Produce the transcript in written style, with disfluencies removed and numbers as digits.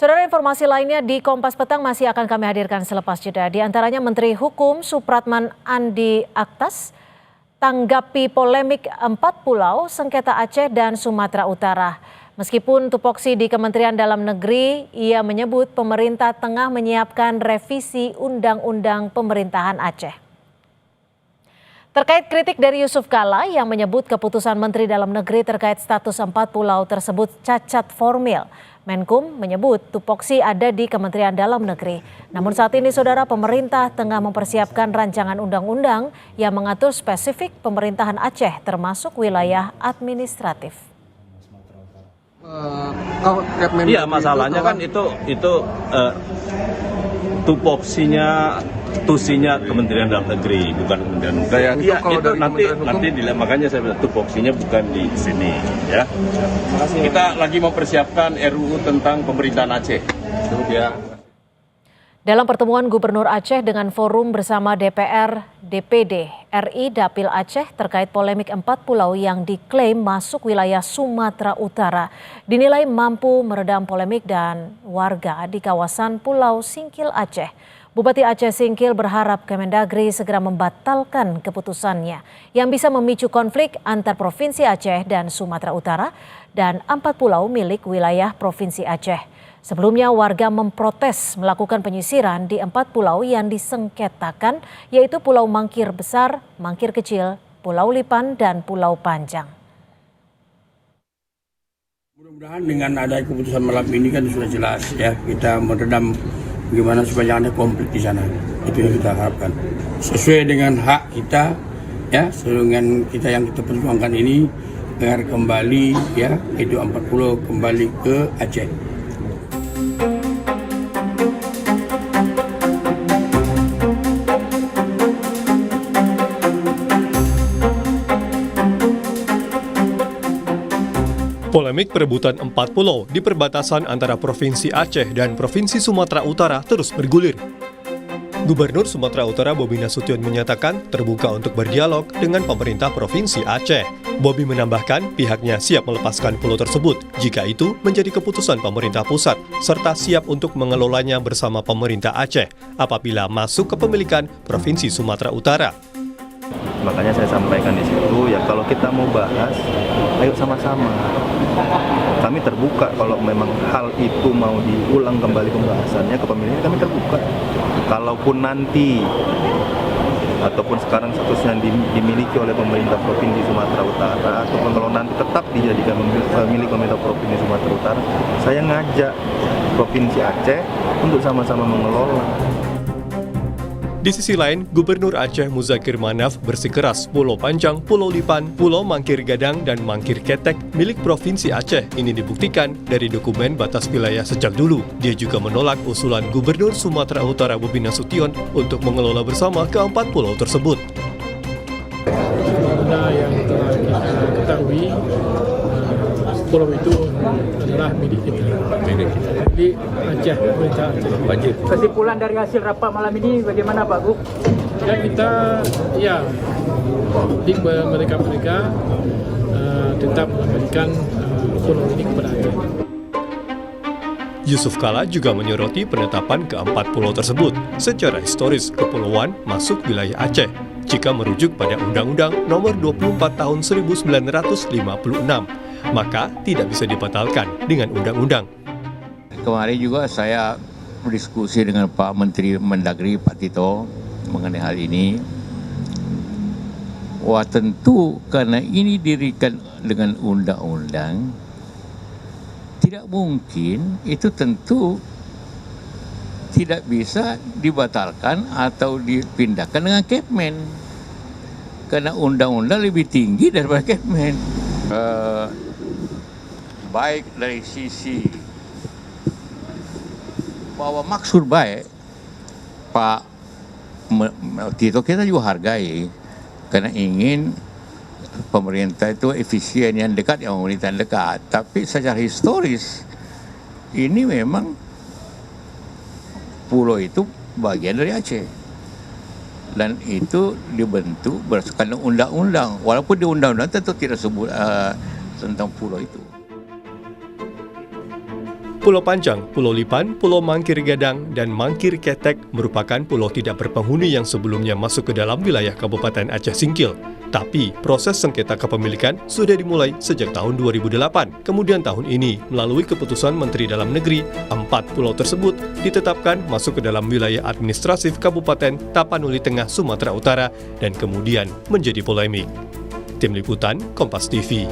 Saudara, informasi lainnya di Kompas Petang masih akan kami hadirkan selepas jeda. Di antaranya Menteri Hukum Supratman Andi Aktas tanggapi polemik 4 pulau sengketa Aceh dan Sumatera Utara. Meskipun tupoksi di Kementerian Dalam Negeri, ia menyebut pemerintah tengah menyiapkan revisi Undang-Undang Pemerintahan Aceh. Terkait kritik dari Yusuf Kala yang menyebut keputusan Menteri Dalam Negeri terkait status 4 pulau tersebut cacat formil, Menkum menyebut tupoksi ada di Kementerian Dalam Negeri. Namun saat ini saudara, pemerintah tengah mempersiapkan rancangan undang-undang yang mengatur spesifik pemerintahan Aceh termasuk wilayah administratif. Iya, masalahnya kan itu tusinya Kementerian Dalam Negeri, bukan Kementerian Hukum. Iya, itu nanti makanya saya bilang tupoksinya bukan di sini, ya. Kita lagi mempersiapkan RUU tentang pemerintahan Aceh. Dalam pertemuan Gubernur Aceh dengan forum bersama DPR, DPD, RI Dapil Aceh terkait polemik 4 pulau yang diklaim masuk wilayah Sumatera Utara, dinilai mampu meredam polemik dan warga di kawasan Pulau Singkil Aceh. Bupati Aceh Singkil berharap Kemendagri segera membatalkan keputusannya yang bisa memicu konflik antar Provinsi Aceh dan Sumatera Utara dan 4 pulau milik wilayah Provinsi Aceh. Sebelumnya warga memprotes melakukan penyisiran di 4 pulau yang disengketakan, yaitu Pulau Mangkir Besar, Mangkir Kecil, Pulau Lipan, dan Pulau Panjang. Mudah-mudahan dengan ada keputusan malam ini kan sudah jelas ya, kita meredam bagaimana supaya ada konflik di sana. Itu yang kita harapkan. Sesuai dengan hak kita ya, sesuai dengan kita yang kita perjuangkan ini agar kembali ya, itu 4 pulau kembali ke Aceh. Polemik perebutan 4 pulau di perbatasan antara Provinsi Aceh dan Provinsi Sumatera Utara terus bergulir. Gubernur Sumatera Utara Bobi Nasution menyatakan terbuka untuk berdialog dengan pemerintah Provinsi Aceh. Bobi menambahkan pihaknya siap melepaskan pulau tersebut jika itu menjadi keputusan pemerintah pusat, serta siap untuk mengelolanya bersama pemerintah Aceh apabila masuk kepemilikan Provinsi Sumatera Utara. Makanya saya sampaikan di situ ya, kalau kita mau bahas, ayo sama-sama. Kami terbuka kalau memang hal itu mau diulang kembali pembahasannya, kepemilikan kami terbuka. Kalaupun nanti ataupun sekarang statusnya dimiliki oleh pemerintah Provinsi Sumatera Utara, ataupun kalau nanti tetap dijadikan milik pemerintah Provinsi Sumatera Utara, saya ngajak Provinsi Aceh untuk sama-sama mengelola. Di sisi lain, Gubernur Aceh Muzakir Manaf bersikeras Pulau Panjang, Pulau Lipan, Pulau Mangkir Gadang, dan Mangkir Ketek milik Provinsi Aceh ini dibuktikan dari dokumen batas wilayah sejak dulu. Dia juga menolak usulan Gubernur Sumatera Utara Bobi Nasution untuk mengelola bersama ke-4 pulau tersebut. Yang telah kita ketahui, pulau itu adalah milik kita. Jadi Aceh, pemerintah Aceh. Kesimpulan dari hasil rapat malam ini bagaimana Pak Gub? Ya kita di mereka tetap memberikan pulau ini kepada Aceh. Yusuf Kala juga menyoroti penetapan ke-4 pulau tersebut. Secara historis, kepulauan masuk wilayah Aceh jika merujuk pada Undang-Undang Nomor 24 Tahun 1956, maka tidak bisa dibatalkan dengan undang-undang. Kemarin juga saya berdiskusi dengan Pak Menteri Mendagri, Pak Tito, mengenai hal ini. Wah, tentu karena ini didirikan dengan undang-undang, tidak mungkin itu tentu tidak bisa dibatalkan atau dipindahkan dengan Kepmen. Karena undang-undang lebih tinggi daripada Kepmen. Baik dari sisi bahwa maksud baik Pak Tito kita juga hargai, karena ingin pemerintah itu efisien, yang dekat yang pemerintah dekat. Tapi secara historis ini memang pulau itu bagian dari Aceh dan itu dibentuk berdasarkan undang-undang, walaupun di undang-undang tentu tidak sebut tentang pulau itu. Pulau Panjang, Pulau Lipan, Pulau Mangkir Gadang, dan Mangkir Ketek merupakan pulau tidak berpenghuni yang sebelumnya masuk ke dalam wilayah Kabupaten Aceh Singkil. Tapi, proses sengketa kepemilikan sudah dimulai sejak tahun 2008. Kemudian tahun ini, melalui keputusan Menteri Dalam Negeri, 4 pulau tersebut ditetapkan masuk ke dalam wilayah administratif Kabupaten Tapanuli Tengah, Sumatera Utara, dan kemudian menjadi polemik. Tim Liputan, Kompas TV.